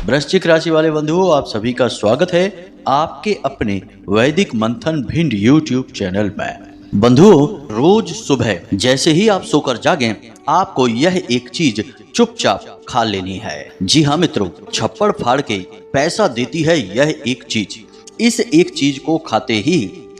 वृश्चिक राशि वाले बंधुओं, आप सभी का स्वागत है आपके अपने वैदिक मंथन भिंड यूट्यूब चैनल में। बंधुओं, रोज सुबह जैसे ही आप सोकर जागें, आपको यह एक चीज चुपचाप खा लेनी है। जी हाँ मित्रों, छप्पड़ फाड़ के पैसा देती है यह एक चीज। इस एक चीज को खाते ही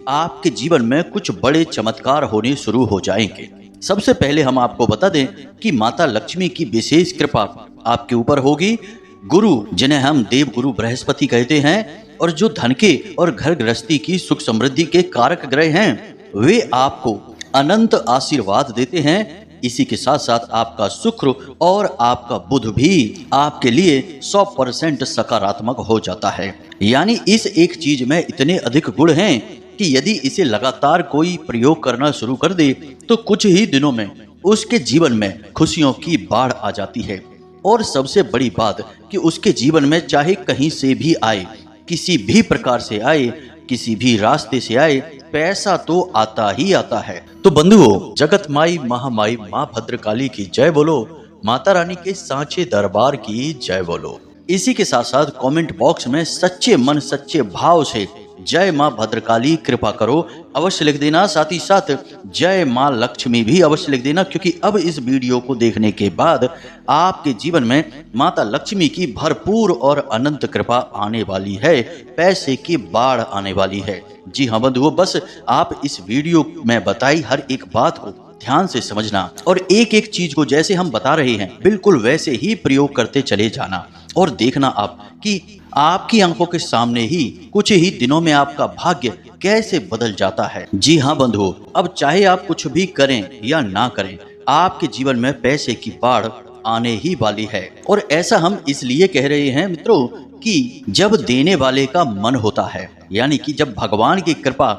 आपके जीवन में कुछ बड़े चमत्कार होने शुरू हो जाएंगे। सबसे पहले हम आपको बता दें कि माता लक्ष्मी की विशेष कृपा आपके ऊपर होगी। गुरु, जिन्हें हम देव गुरु बृहस्पति कहते हैं और जो धन के और घर गृहस्थी की सुख समृद्धि के कारक ग्रह हैं, वे आपको अनंत आशीर्वाद देते हैं। इसी के साथ साथ आपका शुक्र और आपका बुध भी आपके लिए 100% सकारात्मक हो जाता है। यानी इस एक चीज में इतने अधिक गुण हैं कि यदि इसे लगातार कोई प्रयोग करना शुरू कर दे तो कुछ ही दिनों में उसके जीवन में खुशियों की बाढ़ आ जाती है। और सबसे बड़ी बात कि उसके जीवन में चाहे कहीं से भी आए, किसी भी प्रकार से आए, किसी भी रास्ते से आए, पैसा तो आता ही आता है। तो बंधुओं, जगत माई महामाई माँ भद्रकाली की जय बोलो, माता रानी के सांचे दरबार की जय बोलो। इसी के साथ साथ कमेंट बॉक्स में सच्चे मन सच्चे भाव से जय माँ भद्रकाली कृपा करो अवश्य लिख देना। साथ ही साथ जय माँ लक्ष्मी भी अवश्य लिख देना, क्योंकि अब इस वीडियो को देखने के बाद आपके जीवन में माता लक्ष्मी की भरपूर और अनंत कृपा आने वाली है, पैसे की बाढ़ आने वाली है। जी हाँ बंधुओं, बस आप इस वीडियो में बताई हर एक बात को ध्यान से समझना और एक एक चीज को जैसे हम बता रहे हैं बिल्कुल वैसे ही प्रयोग करते चले जाना। और देखना आप कि आपकी आंखों के सामने ही कुछ ही दिनों में आपका भाग्य कैसे बदल जाता है। जी हाँ बंधुओं, अब चाहे आप कुछ भी करें या ना करें, आपके जीवन में पैसे की बाढ़ आने ही वाली है। और ऐसा हम इसलिए कह रहे हैं मित्रों कि जब देने वाले का मन होता है, यानी कि जब भगवान की कृपा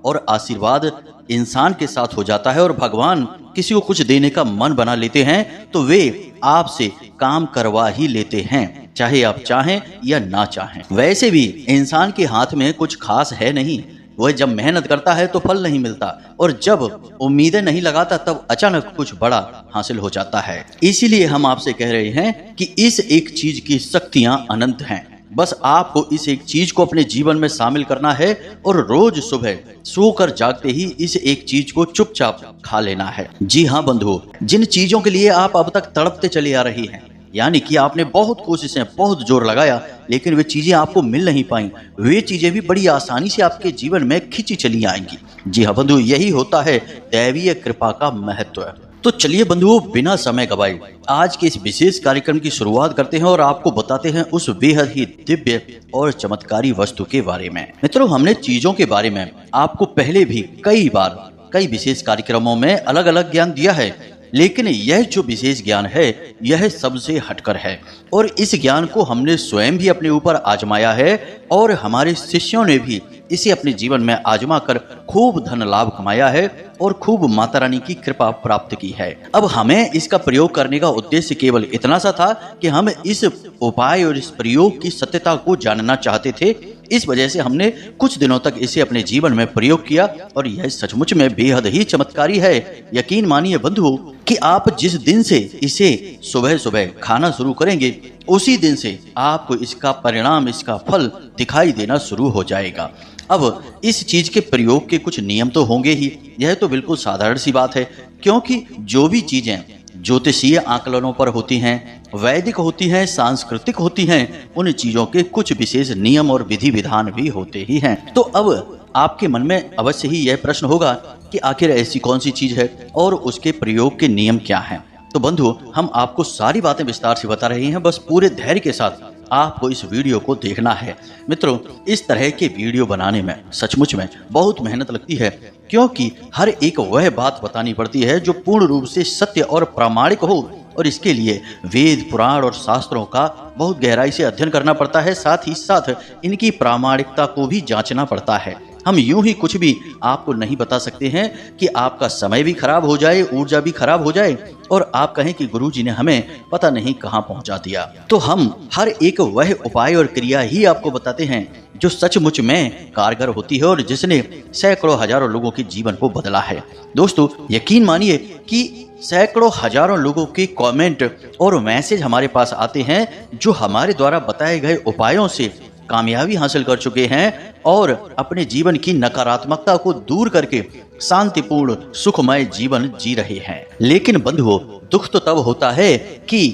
और आशीर्वाद इंसान के साथ हो जाता है और भगवान किसी को कुछ देने का मन बना लेते हैं, तो वे आपसे काम करवा ही लेते हैं, चाहे आप चाहें या ना चाहें। वैसे भी इंसान के हाथ में कुछ खास है नहीं, वह जब मेहनत करता है तो फल नहीं मिलता, और जब उम्मीदें नहीं लगाता तब अचानक कुछ बड़ा हासिल हो जाता है। इसीलिए हम आपसे कह रहे हैं कि इस एक चीज की शक्तियां अनंत हैं। बस आपको इस एक चीज को अपने जीवन में शामिल करना है और रोज सुबह सोकर जागते ही इस एक चीज को चुपचाप खा लेना है। जी हाँ बंधुओं, जिन चीजों के लिए आप अब तक तड़पते चले आ रही हैं, यानी कि आपने बहुत कोशिशें बहुत जोर लगाया लेकिन वे चीजें आपको मिल नहीं पाई, वे चीजें भी बड़ी आसानी से आपके जीवन में खींची चली आएंगी। जी हाँ बंधु, यही होता है दैवीय कृपा का महत्व। तो चलिए बंधुओं, बिना समय गवाए आज के इस विशेष कार्यक्रम की शुरुआत करते हैं और आपको बताते हैं उस बेहद ही दिव्य और चमत्कारी वस्तु के बारे में। मित्रों, हमने चीजों के बारे में आपको पहले भी कई बार कई विशेष कार्यक्रमों में अलग अलग ज्ञान दिया है, लेकिन यह जो विशेष ज्ञान है यह सबसे हटकर है और इस ज्ञान को हमने स्वयं भी अपने ऊपर आजमाया है और हमारे शिष्यों ने भी इसे अपने जीवन में आजमा कर खूब धन लाभ कमाया है और खूब माता रानी की कृपा प्राप्त की है। अब हमें इसका प्रयोग करने का उद्देश्य केवल इतना सा था कि हम इस उपाय और इस प्रयोग की सत्यता को जानना चाहते थे। इस वजह से हमने कुछ दिनों तक इसे अपने जीवन में प्रयोग किया और यह सचमुच में बेहद ही चमत्कारी है। यकीन मानिए बंधुओं कि आप जिस दिन से इसे सुबह सुबह खाना शुरू करेंगे उसी दिन से आपको इसका परिणाम, इसका फल दिखाई देना शुरू हो जाएगा। अब इस चीज के प्रयोग के कुछ नियम तो होंगे ही, यह तो बिल्कुल साधारण सी बात है, क्योंकि जो भी चीजें ज्योतिषीय आकलनों पर होती हैं, वैदिक होती हैं, सांस्कृतिक होती हैं, उन चीजों के कुछ विशेष नियम और विधि विधान भी होते ही हैं। तो अब आपके मन में अवश्य ही यह प्रश्न होगा कि आखिर ऐसी कौन सी चीज है और उसके प्रयोग के नियम क्या हैं। तो बंधु, हम आपको सारी बातें विस्तार से बता रहे हैं, बस पूरे धैर्य के साथ आपको इस वीडियो को देखना है। मित्रों, इस तरह के वीडियो बनाने में सचमुच में बहुत मेहनत लगती है, क्योंकि हर एक वह बात बतानी पड़ती है जो पूर्ण रूप से सत्य और प्रामाणिक हो, और इसके लिए वेद पुराण और शास्त्रों का बहुत गहराई से अध्ययन करना पड़ता है। साथ ही साथ इनकी प्रामाणिकता को भी जांचना पड़ता है। हम यूं ही कुछ भी आपको नहीं बता सकते हैं कि आपका समय भी खराब हो जाए, ऊर्जा भी खराब हो जाए और आप कहें कि गुरुजी ने हमें पता नहीं कहां पहुंचा दिया। तो हम हर एक वह उपाय और क्रिया ही आपको बताते हैं जो सचमुच में कारगर होती है और जिसने सैकड़ों हजारों लोगों के जीवन को बदला है। दोस्तों, यकीन मानिए कि सैकड़ों हजारों लोगों के कमेंट और मैसेज हमारे पास आते हैं जो हमारे द्वारा बताए गए उपायों से कामयाबी हासिल कर चुके हैं और अपने जीवन की नकारात्मकता को दूर करके शांतिपूर्ण सुखमय जीवन जी रहे हैं। लेकिन बंधुओं, दुख तो तब होता है कि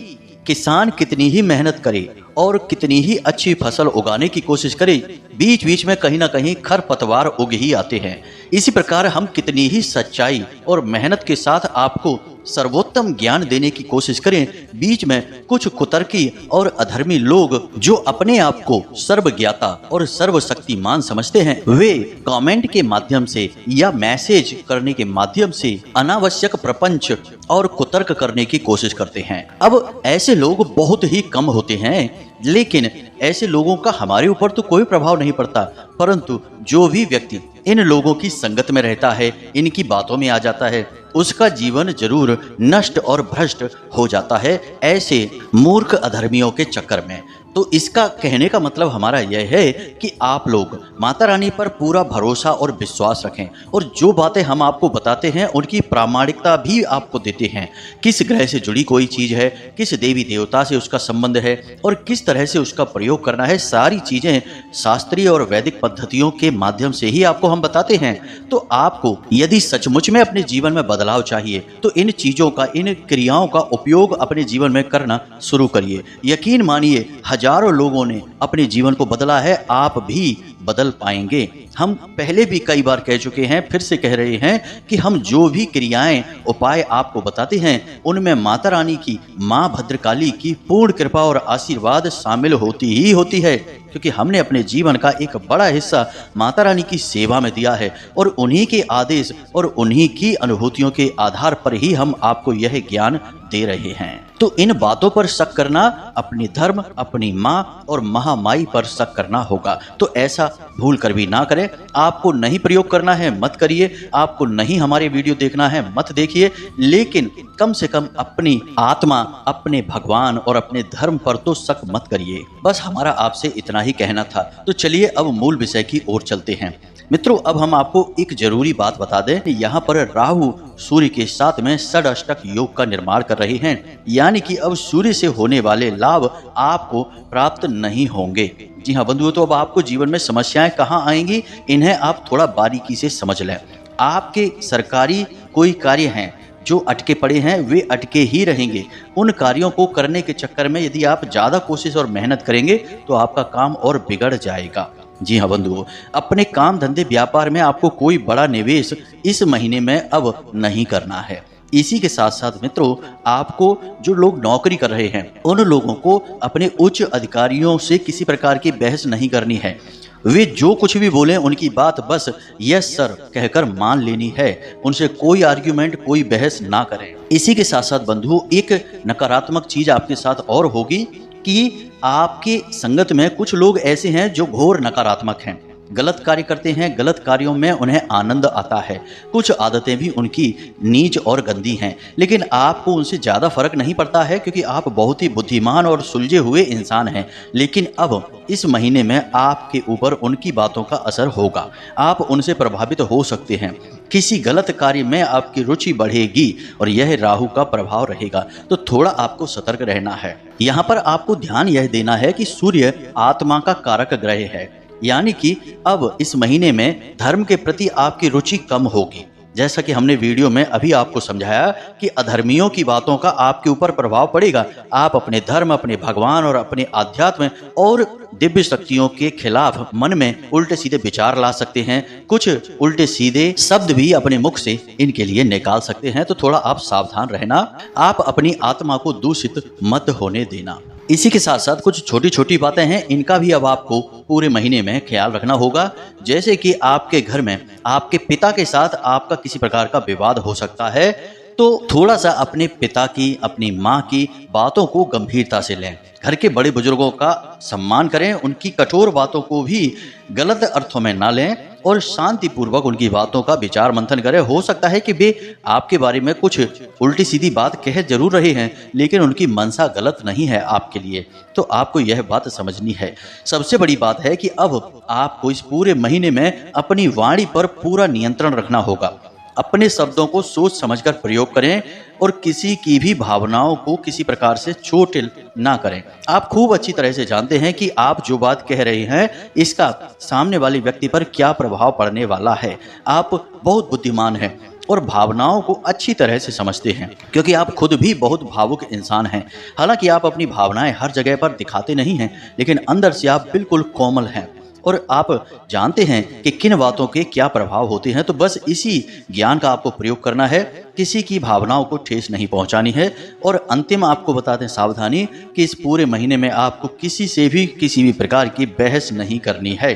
किसान कितनी ही मेहनत करे और कितनी ही अच्छी फसल उगाने की कोशिश करे, बीच बीच में कहीं ना कहीं खरपतवार उग ही आते हैं। इसी प्रकार हम कितनी ही सच्चाई और मेहनत के साथ आपको सर्वोत्तम ज्ञान देने की कोशिश करें, बीच में कुछ कुतर्की और अधर्मी लोग जो अपने आप को सर्वज्ञाता और सर्वशक्तिमान समझते हैं, वे कमेंट के माध्यम से या मैसेज करने के माध्यम से अनावश्यक प्रपंच और कुतर्क करने की कोशिश करते हैं। अब ऐसे लोग बहुत ही कम होते हैं, लेकिन ऐसे लोगों का हमारे ऊपर तो कोई प्रभाव नहीं पड़ता, परंतु जो भी व्यक्ति इन लोगों की संगत में रहता है, इनकी बातों में आ जाता है, उसका जीवन जरूर नष्ट और भ्रष्ट हो जाता है ऐसे मूर्ख अधर्मियों के चक्कर में। तो इसका कहने का मतलब हमारा यह है कि आप लोग माता रानी पर पूरा भरोसा और विश्वास रखें और जो बातें हम आपको बताते हैं उनकी प्रामाणिकता भी आपको देते हैं। किस ग्रह से जुड़ी कोई चीज़ है, किस देवी देवता से उसका संबंध है और किस तरह से उसका प्रयोग करना है, सारी चीज़ें शास्त्रीय और वैदिक पद्धतियों के माध्यम से ही आपको हम बताते हैं। तो आपको यदि सचमुच में अपने जीवन में बदलाव चाहिए तो इन चीज़ों का, इन क्रियाओं का उपयोग अपने जीवन में करना शुरू करिए। यकीन मानिए, हजारों लोगों ने अपने जीवन को बदला है, आप भी बदल पाएंगे। हम पहले भी कई बार कह चुके हैं, फिर से कह रहे हैं कि हम जो भी क्रियाएं, उपाय आपको बताते हैं उनमें माता रानी की, माँ भद्रकाली की पूर्ण कृपा और आशीर्वाद शामिल होती ही होती है, क्योंकि हमने अपने जीवन का एक बड़ा हिस्सा माता रानी की सेवा में दिया है और उन्हीं के आदेश और उन्हीं की अनुभूतियों के आधार पर ही हम आपको यह ज्ञान दे रहे हैं। तो इन बातों पर शक करना अपनी धर्म, अपनी माँ और महामाई पर शक करना होगा। तो ऐसा भूल कर भी ना करें। आपको नहीं प्रयोग करना है मत करिए, आपको नहीं हमारे वीडियो देखना है मत देखिए, लेकिन कम से कम अपनी आत्मा, अपने भगवान और अपने धर्म पर तो शक मत करिए। बस हमारा आपसे इतना ही कहना था। तो चलिए अब मूल विषय की ओर चलते हैं। मित्रों, अब हम आपको एक जरूरी बात बता दें कि यहाँ पर राहु सूर्य के साथ में षडाष्टक योग का निर्माण कर रहे हैं, यानी कि अब सूर्य से होने वाले लाभ आपको प्राप्त नहीं होंगे। जी हाँ बंधुओं, तो अब आपको जीवन में समस्याएं कहाँ आएंगी, इन्हें आप थोड़ा बारीकी से समझ लें। आपके सरकारी कोई कार्य हैं जो अटके पड़े हैं, वे अटके ही रहेंगे। उन कार्यों को करने के चक्कर में यदि आप ज़्यादा कोशिश और मेहनत करेंगे तो आपका काम और बिगड़ जाएगा। जी हाँ बंधुओं, अपने काम धंधे व्यापार में आपको कोई बड़ा निवेश इस महीने में अब नहीं करना है। इसी के साथ साथ मित्रों, आपको जो लोग नौकरी कर रहे हैं उन लोगों को अपने उच्च अधिकारियों से किसी प्रकार की बहस नहीं करनी है। वे जो कुछ भी बोले उनकी बात बस यस सर कहकर मान लेनी है, उनसे कोई आर्ग्यूमेंट, कोई बहस ना करें। इसी के साथ साथ बंधुओं, एक नकारात्मक चीज आपके साथ और होगी कि आपके संगत में कुछ लोग ऐसे हैं जो घोर नकारात्मक हैं, गलत कार्य करते हैं, गलत कार्यों में उन्हें आनंद आता है। कुछ आदतें भी उनकी नीच और गंदी हैं, लेकिन आपको उनसे ज़्यादा फर्क नहीं पड़ता है क्योंकि आप बहुत ही बुद्धिमान और सुलझे हुए इंसान हैं। लेकिन अब इस महीने में आपके ऊपर उनकी बातों का असर होगा, आप उनसे प्रभावित हो सकते हैं। किसी गलत कार्य में आपकी रुचि बढ़ेगी और यह राहु का प्रभाव रहेगा, तो थोड़ा आपको सतर्क रहना है। यहाँ पर आपको ध्यान यह देना है कि सूर्य आत्मा का कारक ग्रह है, यानी कि अब इस महीने में धर्म के प्रति आपकी रुचि कम होगी। जैसा कि हमने वीडियो में अभी आपको समझाया कि अधर्मियों की बातों का आपके ऊपर प्रभाव पड़ेगा। आप अपने धर्म, अपने भगवान और अपने आध्यात्म और दिव्य शक्तियों के खिलाफ मन में उल्टे सीधे विचार ला सकते हैं, कुछ उल्टे सीधे शब्द भी अपने मुख से इनके लिए निकाल सकते हैं। तो थोड़ा आप सावधान रहना, आप अपनी आत्मा को दूषित मत होने देना। इसी के साथ साथ कुछ छोटी छोटी बातें हैं, इनका भी अब आपको पूरे महीने में ख्याल रखना होगा। जैसे कि आपके घर में आपके पिता के साथ आपका किसी प्रकार का विवाद हो सकता है, तो थोड़ा सा अपने पिता की, अपनी माँ की बातों को गंभीरता से लें। घर के बड़े बुजुर्गों का सम्मान करें, उनकी कठोर बातों को भी गलत अर्थों में ना लें और शांतिपूर्वक उनकी बातों का विचार मंथन करें। हो सकता है कि वे आपके बारे में कुछ उल्टी सीधी बात कह जरूर रहे हैं, लेकिन उनकी मंशा गलत नहीं है आपके लिए, तो आपको यह बात समझनी है। सबसे बड़ी बात है कि अब आपको इस पूरे महीने में अपनी वाणी पर पूरा नियंत्रण रखना होगा। अपने शब्दों को सोच समझकर प्रयोग करें और किसी की भी भावनाओं को किसी प्रकार से चोट ना करें। आप खूब अच्छी तरह से जानते हैं कि आप जो बात कह रहे हैं इसका सामने वाले व्यक्ति पर क्या प्रभाव पड़ने वाला है। आप बहुत बुद्धिमान हैं और भावनाओं को अच्छी तरह से समझते हैं, क्योंकि आप खुद भी बहुत भावुक इंसान हैं। हालांकि आप अपनी भावनाएं हर जगह पर दिखाते नहीं हैं, लेकिन अंदर से आप बिल्कुल कोमल हैं और आप जानते हैं कि किन बातों के क्या प्रभाव होते हैं। तो बस इसी ज्ञान का आपको प्रयोग करना है, किसी की भावनाओं को ठेस नहीं पहुंचानी है। और अंतिम आपको बता दें सावधानी कि इस पूरे महीने में आपको किसी से भी किसी भी प्रकार की बहस नहीं करनी है,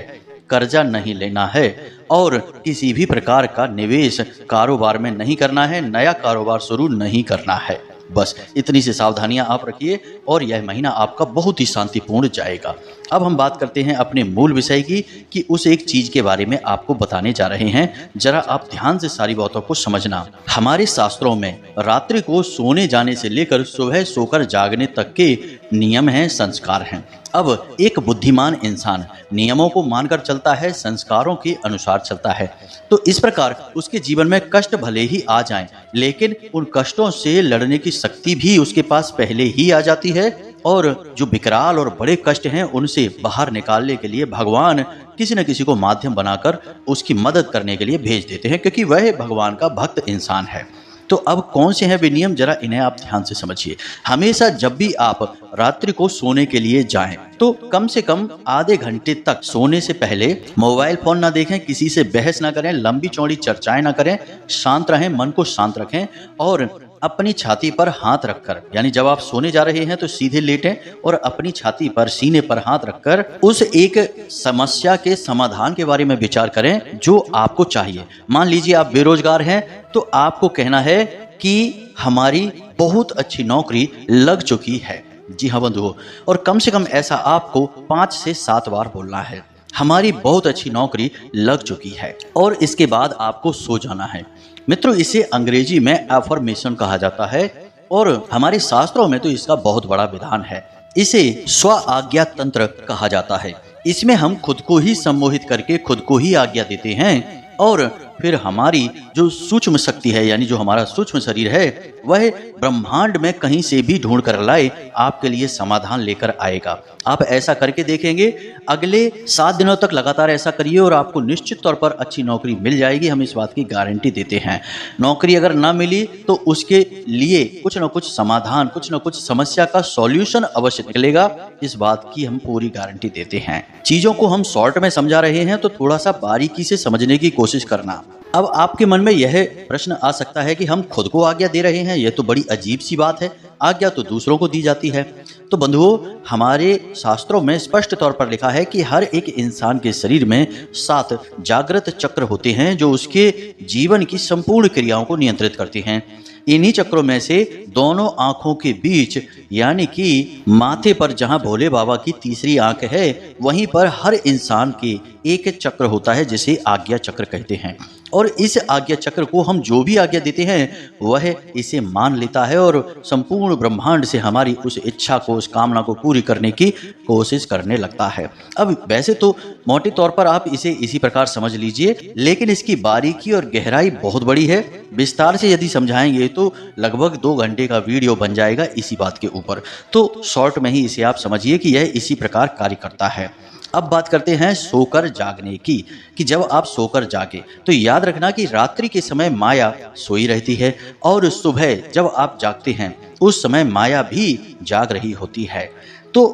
कर्जा नहीं लेना है और किसी भी प्रकार का निवेश कारोबार में नहीं करना है, नया कारोबार शुरू नहीं करना है। बस इतनी सी सावधानियां आप रखिए और यह महीना आपका बहुत ही शांतिपूर्ण जाएगा। अब हम बात करते हैं अपने मूल विषय की, कि उस एक चीज के बारे में आपको बताने जा रहे हैं। जरा आप ध्यान से सारी बातों को समझना। हमारे शास्त्रों में रात्रि को सोने जाने से लेकर सुबह सोकर जागने तक के नियम हैं, संस्कार हैं। अब एक बुद्धिमान इंसान नियमों को मानकर चलता है, संस्कारों के अनुसार चलता है, तो इस प्रकार उसके जीवन में कष्ट भले ही आ जाएं, लेकिन उन कष्टों से लड़ने की शक्ति भी उसके पास पहले ही आ जाती है। और जो विकराल और बड़े कष्ट हैं उनसे बाहर निकालने के लिए भगवान किसी न किसी को माध्यम बनाकर उसकी मदद करने के लिए भेज देते हैं, क्योंकि वह भगवान का भक्त इंसान है। तो अब कौन से हैं वे नियम, जरा इन्हें आप ध्यान से समझिए। हमेशा जब भी आप रात्रि को सोने के लिए जाएं तो कम से कम आधे घंटे तक सोने से पहले मोबाइल फोन ना देखें, किसी से बहस ना करें, लंबी चौड़ी चर्चाएं ना करें, शांत रहें, मन को शांत रखें और अपनी छाती पर हाथ रखकर, यानी जब आप सोने जा रहे हैं तो सीधे लेटें और अपनी छाती पर, सीने पर हाथ रखकर उस एक समस्या के समाधान के बारे में विचार करें जो आपको चाहिए। मान लीजिए आप बेरोजगार हैं तो आपको कहना है कि हमारी बहुत अच्छी नौकरी लग चुकी है। जी हाँ बंधुओं, और कम से कम ऐसा आपको 5 से 7 बार बोलना है, हमारी बहुत अच्छी नौकरी लग चुकी है। और इसके बाद आपको सो जाना है। मित्रों, इसे अंग्रेजी में एफर्मेशन कहा जाता है और हमारे शास्त्रों में तो इसका बहुत बड़ा विधान है। इसे स्व आज्ञा तंत्र कहा जाता है। इसमें हम खुद को ही सम्मोहित करके खुद को ही आज्ञा देते हैं और फिर हमारी जो सूक्ष्म शक्ति है, यानी जो हमारा सूक्ष्म शरीर है, वह ब्रह्मांड में कहीं से भी ढूंढ कर लाए आपके लिए समाधान लेकर आएगा। आप ऐसा करके देखेंगे, अगले 7 दिनों तक लगातार ऐसा करिए और आपको निश्चित तौर पर अच्छी नौकरी मिल जाएगी। हम इस बात की गारंटी देते हैं। नौकरी अगर ना मिली तो उसके लिए कुछ न कुछ समाधान, कुछ न कुछ समस्या का सॉल्यूशन अवश्य निकलेगा। इस बात की हम पूरी गारंटी देते हैं। चीजों को हम शॉर्ट में समझा रहे हैं तो थोड़ा सा बारीकी से समझने की कोशिश करना। अब आपके मन में यह प्रश्न आ सकता है कि हम खुद को आज्ञा दे रहे हैं, यह तो बड़ी अजीब सी बात है, आज्ञा तो दूसरों को दी जाती है। तो बंधुओं, हमारे शास्त्रों में स्पष्ट तौर पर लिखा है कि हर एक इंसान के शरीर में 7 जागृत चक्र होते हैं जो उसके जीवन की संपूर्ण क्रियाओं को नियंत्रित करते हैं। इन्हीं चक्रों में से दोनों आंखों के बीच, यानी कि माथे पर जहां भोले बाबा की तीसरी आंख है, वहीं पर हर इंसान के एक चक्र होता है जिसे आज्ञा चक्र कहते हैं। और इस आज्ञा चक्र को हम जो भी आज्ञा देते हैं वह इसे मान लेता है और संपूर्ण ब्रह्मांड से हमारी उस इच्छा को, उस कामना को पूरी करने की कोशिश करने लगता है। अब वैसे तो मोटे तौर पर आप इसे इसी प्रकार समझ लीजिए, लेकिन इसकी बारीकी और गहराई बहुत बड़ी है। विस्तार से यदि समझाएंगे तो लगभग 2 घंटे का वीडियो बन जाएगा इसी बात के ऊपर। तो शॉर्ट में ही इसे आप समझिए कि यह इसी प्रकार कार्य करता है। अब बात करते हैं सोकर जागने की, कि जब आप सोकर जागे तो याद रखना कि रात्रि के समय माया सोई रहती है और सुबह जब आप जागते हैं उस समय माया भी जाग रही होती है। तो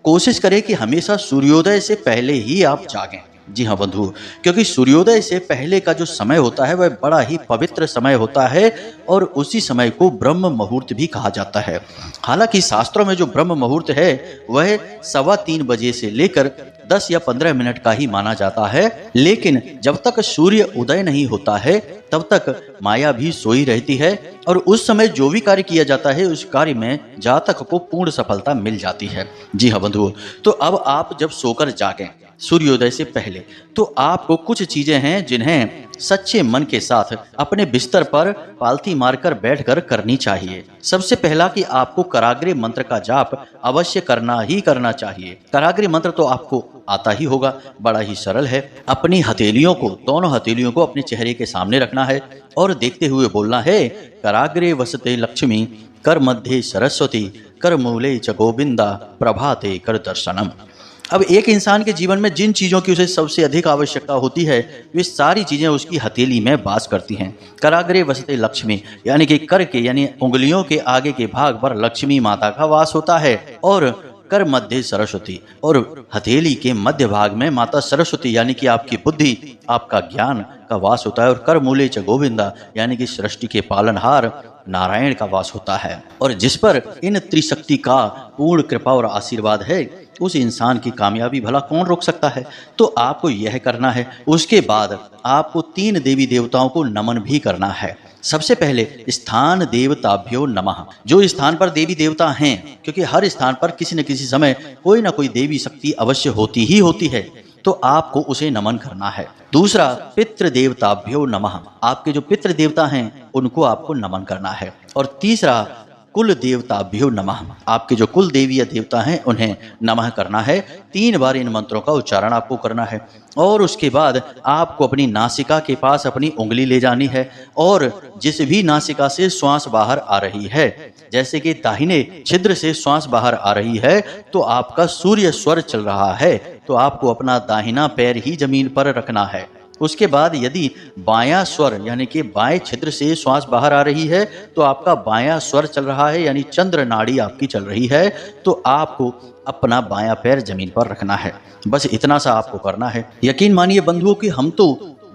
कोशिश करें कि हमेशा सूर्योदय से पहले ही आप जागें। जी हाँ बंधु, क्योंकि सूर्योदय से पहले का जो समय होता है वह बड़ा ही पवित्र समय होता है और उसी समय को ब्रह्म मुहूर्त भी कहा जाता है। हालांकि शास्त्रों में जो ब्रह्म मुहूर्त है वह 3:15 बजे से लेकर 10 या 15 मिनट का ही माना जाता है, लेकिन जब तक सूर्य उदय नहीं होता है तब तक माया भी सोई रहती है और उस समय जो भी कार्य किया जाता है उस कार्य में जातक को पूर्ण सफलता मिल जाती है। जी हाँ बंधुओं, तो अब आप जब सोकर जागें सूर्योदय से पहले। तो आपको कुछ चीजें हैं जिन्हें सच्चे मन के साथ अपने बिस्तर पर पालथी मारकर बैठकर करनी चाहिए। सबसे पहला कि आपको कराग्रे मंत्र का जाप अवश्य करना ही करना चाहिए। कराग्रे मंत्र तो आपको आता ही होगा, बड़ा ही सरल है। अपनी हथेलियों को, दोनों हथेलियों को अपने चेहरे के सामने रखना है और देखते हुए बोलना है, कराग्रे वसते लक्ष्मी, कर मध्य सरस्वती, कर मूले च गोविंदा, प्रभाते कर दर्शनम। अब एक इंसान के जीवन में जिन चीज़ों की उसे सबसे अधिक आवश्यकता होती है, वे सारी चीज़ें उसकी हथेली में वास करती हैं। कराग्रे वसते लक्ष्मी, यानी कि कर के यानी उंगलियों के आगे के भाग पर लक्ष्मी माता का वास होता है, और कर मध्य सरस्वती, और हथेली के मध्य भाग में माता सरस्वती यानी कि आपकी बुद्धि, आपका ज्ञान का वास होता है, और कर मूले च गोविंदा यानी कि सृष्टि के पालनहार नारायण का वास होता है। और जिस पर इन त्रिशक्ति का पूर्ण कृपा और आशीर्वाद है, उस इंसान की कामयाबी भला कौन रोक सकता है। तो आपको यह करना है। उसके बाद आपको 3 देवी देवताओं को नमन भी करना है। सबसे पहले स्थान देवताभ्यो नमः। जो स्थान पर देवी देवता हैं, क्योंकि हर स्थान पर किसी न किसी समय कोई ना कोई देवी शक्ति अवश्य होती ही होती है, तो आपको उसे नमन करना है। दूसरा, पितृ देवताभ्यो नमः। आपके जो पितृ देवता हैं उनको आपको नमन करना है। और तीसरा, कुल देवताभ्यो नमः। आपके जो कुल देवी या देवता हैं उन्हें नमः करना है। 3 बार इन मंत्रों का उच्चारण आपको करना है। और उसके बाद आपको अपनी नासिका के पास अपनी उंगली ले जानी है, और जिस भी नासिका से श्वास बाहर आ रही है, जैसे कि दाहिने छिद्र से श्वास बाहर आ रही है तो आपका सूर्य स्वर चल रहा है, तो आपको अपना दाहिना पैर ही जमीन पर रखना है। उसके बाद यदि बायां स्वर यानी कि बाएं छिद्र से श्वास बाहर आ रही है तो आपका बायां स्वर चल रहा है, यानी चंद्र नाड़ी आपकी चल रही है, तो आपको अपना बायां पैर जमीन पर रखना है। बस इतना सा आपको करना है। यकीन मानिए बंधुओं कि हम तो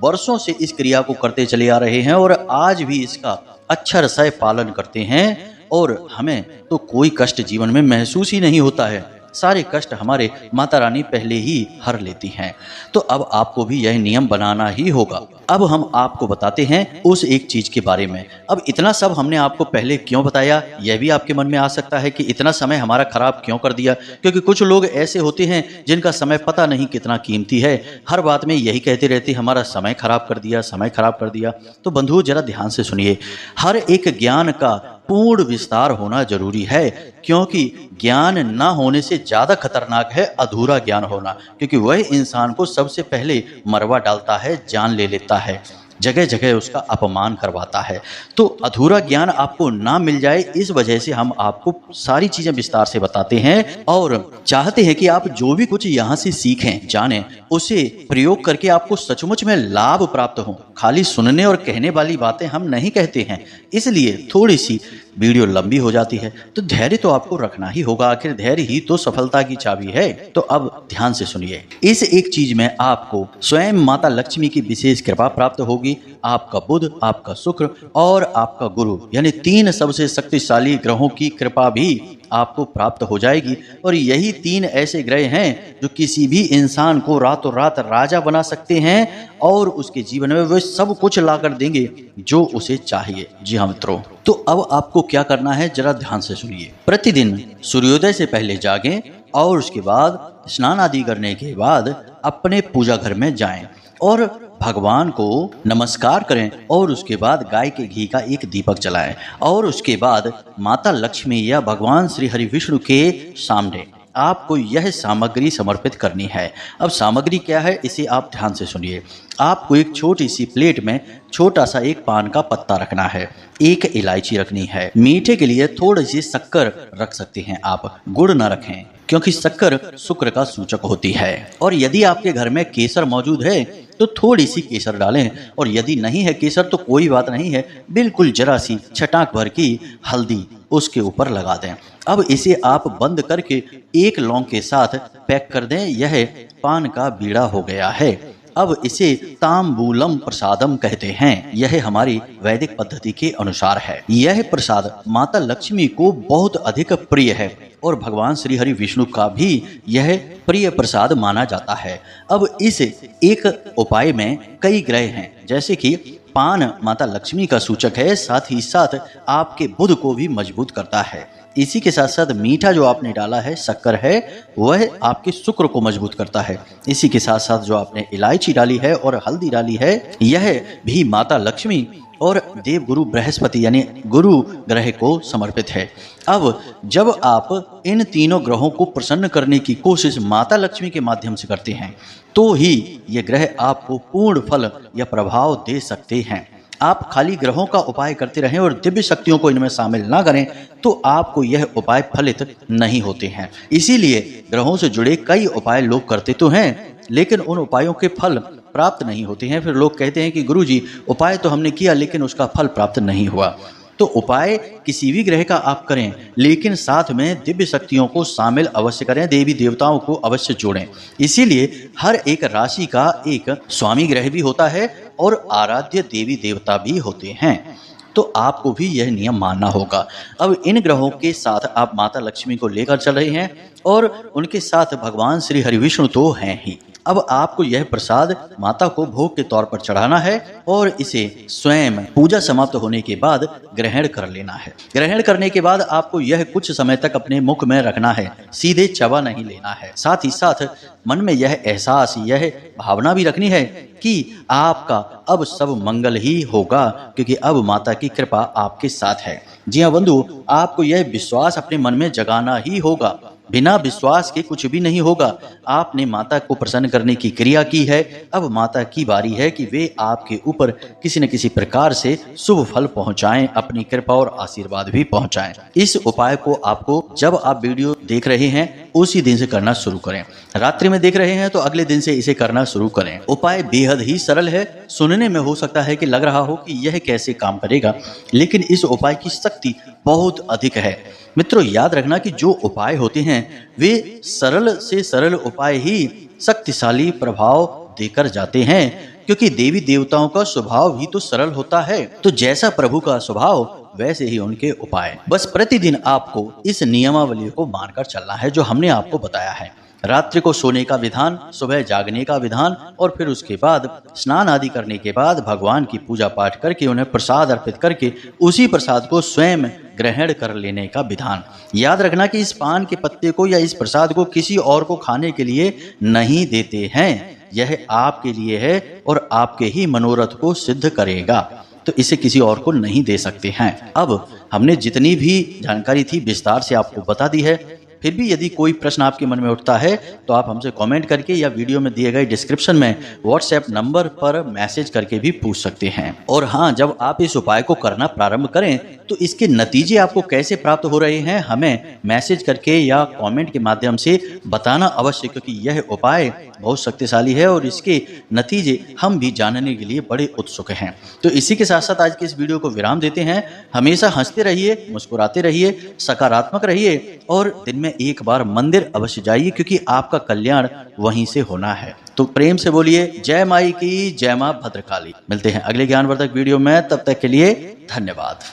वर्षों से इस क्रिया को करते चले आ रहे हैं और आज भी इसका अक्षर से पालन करते हैं, और हमें तो कोई कष्ट जीवन में महसूस ही नहीं होता है। सारे कष्ट हमारे माता रानी पहले ही हर लेती हैं। तो अब आपको भी यह नियम बनाना ही होगा। अब हम आपको बताते हैं उस एक चीज के बारे में। अब इतना सब हमने आपको पहले क्यों बताया, यह भी आपके मन में आ सकता है कि इतना समय हमारा खराब क्यों कर दिया। क्योंकि कुछ लोग ऐसे होते हैं जिनका समय पता नहीं कितना कीमती है, हर बात में यही कहते रहते हमारा समय खराब कर दिया, समय खराब कर दिया। तो बंधुओं जरा ध्यान से सुनिए, हर एक ज्ञान का पूर्ण विस्तार होना जरूरी है, क्योंकि ज्ञान न होने से ज्यादा खतरनाक है अधूरा ज्ञान होना, क्योंकि वह इंसान को सबसे पहले मरवा डालता है, जान ले लेता है, जगह जगह उसका अपमान करवाता है। तो अधूरा ज्ञान आपको ना मिल जाए, इस वजह से हम आपको सारी चीजें विस्तार से बताते हैं और चाहते हैं कि आप जो भी कुछ यहाँ से सीखें, जानें, उसे प्रयोग करके आपको सचमुच में लाभ प्राप्त हो। खाली सुनने और कहने वाली बातें हम नहीं कहते हैं, इसलिए थोड़ी सी वीडियो लंबी हो जाती है। तो धैर्य तो आपको रखना ही होगा, आखिर धैर्य ही तो सफलता की चाबी है। तो अब ध्यान से सुनिए, इस एक चीज में आपको स्वयं माता लक्ष्मी की विशेष कृपा प्राप्त होगी। आपका बुध, आपका शुक्र और आपका गुरु, यानी 3 सबसे शक्तिशाली ग्रहों की कृपा भी आपको प्राप्त हो जाएगी। और यही 3 ऐसे ग्रह हैं जो किसी भी इंसान को रातों रात राजा बना सकते हैं और उसके जीवन में वे सब कुछ ला कर देंगे जो उसे चाहिए। जी हाँ मित्रों, तो अब आपको क्या करना है जरा ध्यान से सुनिए। प्रतिदिन सूर्योदय से पहले जागें और उसके बाद स्नान आदि करने के बाद अपने पूजा घर में जाएं और भगवान को नमस्कार करें, और उसके बाद गाय के घी का एक दीपक जलाएं, और उसके बाद माता लक्ष्मी या भगवान श्री हरि विष्णु के सामने आपको यह सामग्री समर्पित करनी है। अब सामग्री क्या है इसे आप ध्यान से सुनिए। आपको एक छोटी सी प्लेट में छोटा सा एक पान का पत्ता रखना है, एक इलायची रखनी है, मीठे के लिए थोड़ी सी शक्कर रख सकते हैं आप, गुड़ न रखें क्योंकि शक्कर शुक्र का सूचक होती है। और यदि आपके घर में केसर मौजूद है तो थोड़ी सी केसर डालें, और यदि नहीं है केसर तो कोई बात नहीं है, बिल्कुल जरा सी छटाक भर की हल्दी उसके ऊपर लगा दें। अब इसे आप बंद करके एक लौंग के साथ पैक कर दें। यह पान का बीड़ा हो गया है। अब इसे तांबूलम प्रसादम कहते हैं। यह हमारी वैदिक पद्धति के अनुसार है। यह प्रसाद माता लक्ष्मी को बहुत अधिक प्रिय है और भगवान श्री हरि विष्णु का भी यह प्रिय प्रसाद माना जाता है। अब इस एक उपाय में कई ग्रह हैं, जैसे कि पान माता लक्ष्मी का सूचक है, साथ ही साथ आपके बुध को भी मजबूत करता है। इसी के साथ साथ मीठा जो आपने डाला है, शक्कर है, वह आपके शुक्र को मजबूत करता है। इसी के साथ साथ जो आपने इलायची डाली है और हल्दी डाली है, यह भी माता लक्ष्मी और देवगुरु बृहस्पति यानी गुरु ग्रह को समर्पित है। अब जब आप इन तीनों ग्रहों को प्रसन्न करने की कोशिश माता लक्ष्मी के माध्यम से करते हैं तो ही ये ग्रह आपको पूर्ण फल या प्रभाव दे सकते हैं। आप खाली ग्रहों का उपाय करते रहें और दिव्य शक्तियों को इनमें शामिल ना करें तो आपको यह उपाय फलित नहीं होते हैं। इसीलिए ग्रहों से जुड़े कई उपाय लोग करते तो हैं, लेकिन उन उपायों के फल प्राप्त नहीं होते हैं। फिर लोग कहते हैं कि गुरुजी उपाय तो हमने किया लेकिन उसका फल प्राप्त नहीं हुआ। तो उपाय किसी भी ग्रह का आप करें, लेकिन साथ में दिव्य शक्तियों को शामिल अवश्य करें, देवी देवताओं को अवश्य जोड़ें। इसीलिए हर एक राशि का एक स्वामी ग्रह भी होता है और आराध्य देवी देवता भी होते हैं। तो आपको भी यह नियम मानना होगा। अब इन ग्रहों के साथ आप माता लक्ष्मी को लेकर चल रहे हैं और उनके साथ भगवान श्री हरिविष्णु तो हैं ही। अब आपको यह प्रसाद माता को भोग के तौर पर चढ़ाना है और इसे स्वयं पूजा समाप्त होने के बाद ग्रहण कर लेना है। ग्रहण करने के बाद आपको यह कुछ समय तक अपने मुख में रखना है, सीधे चबा नहीं लेना है। साथ ही साथ मन में यह एहसास, यह भावना भी रखनी है कि आपका अब सब मंगल ही होगा, क्योंकि अब माता की कृपा आपके साथ है। जी हाँ बंधु, आपको यह विश्वास अपने मन में जगाना ही होगा। बिना विश्वास के कुछ भी नहीं होगा। आपने माता को प्रसन्न करने की क्रिया की है, अब माता की बारी है कि वे आपके ऊपर किसी न किसी प्रकार से शुभ फल पहुंचाएं, अपनी कृपा और आशीर्वाद भी पहुंचाएं। इस उपाय को आपको जब आप वीडियो देख रहे हैं उसी दिन से करना शुरू करें। रात्रि में देख रहे हैं तो अगले दिन से इसे करना शुरू करें। उपाय बेहद ही सरल है। सुनने में हो सकता है कि लग रहा हो कि यह कैसे काम करेगा, लेकिन इस उपाय की शक्ति बहुत अधिक है। मित्रों, याद रखना कि जो उपाय होते हैं वे सरल से सरल उपाय ही शक्तिशाली प्रभाव देकर जाते हैं, क्योंकि देवी देवताओं का स्वभाव भी तो सरल होता है। तो जैसा प्रभु का स्वभाव वैसे ही उनके उपाय। बस प्रतिदिन आपको इस नियमावली को मानकर चलना है जो हमने आपको बताया है। रात्रि को सोने का विधान, सुबह जागने का विधान और फिर उसके बाद स्नान आदि करने के बाद भगवान की पूजा पाठ करके उन्हें प्रसाद अर्पित करके उसी प्रसाद को स्वयं ग्रहण कर लेने का विधान। याद रखना कि इस पान के पत्ते को या इस प्रसाद को किसी और को खाने के लिए नहीं देते हैं। यह आपके लिए है और आपके ही मनोरथ को सिद्ध करेगा, तो इसे किसी और को नहीं दे सकते हैं। अब हमने जितनी भी जानकारी थी विस्तार से आपको बता दी है। फिर भी यदि कोई प्रश्न आपके मन में उठता है तो आप हमसे कमेंट करके या वीडियो में दिए गए डिस्क्रिप्शन में व्हाट्सएप नंबर पर मैसेज करके भी पूछ सकते हैं। और हाँ, जब आप इस उपाय को करना प्रारंभ करें तो इसके नतीजे आपको कैसे प्राप्त हो रहे हैं हमें मैसेज करके या कमेंट के माध्यम से बताना अवश्य, क्योंकि यह उपाय बहुत शक्तिशाली है और इसके नतीजे हम भी जानने के लिए बड़े उत्सुक हैं। तो इसी के साथ साथ आज के इस वीडियो को विराम देते हैं। हमेशा हंसते रहिए, मुस्कुराते रहिए, सकारात्मक रहिए और दिन में एक बार मंदिर अवश्य जाइए, क्योंकि आपका कल्याण वहीं से होना है। तो प्रेम से बोलिए जय माई की, जय मां भद्रकाली। मिलते हैं अगले ज्ञानवर्धक वीडियो में, तब तक के लिए धन्यवाद।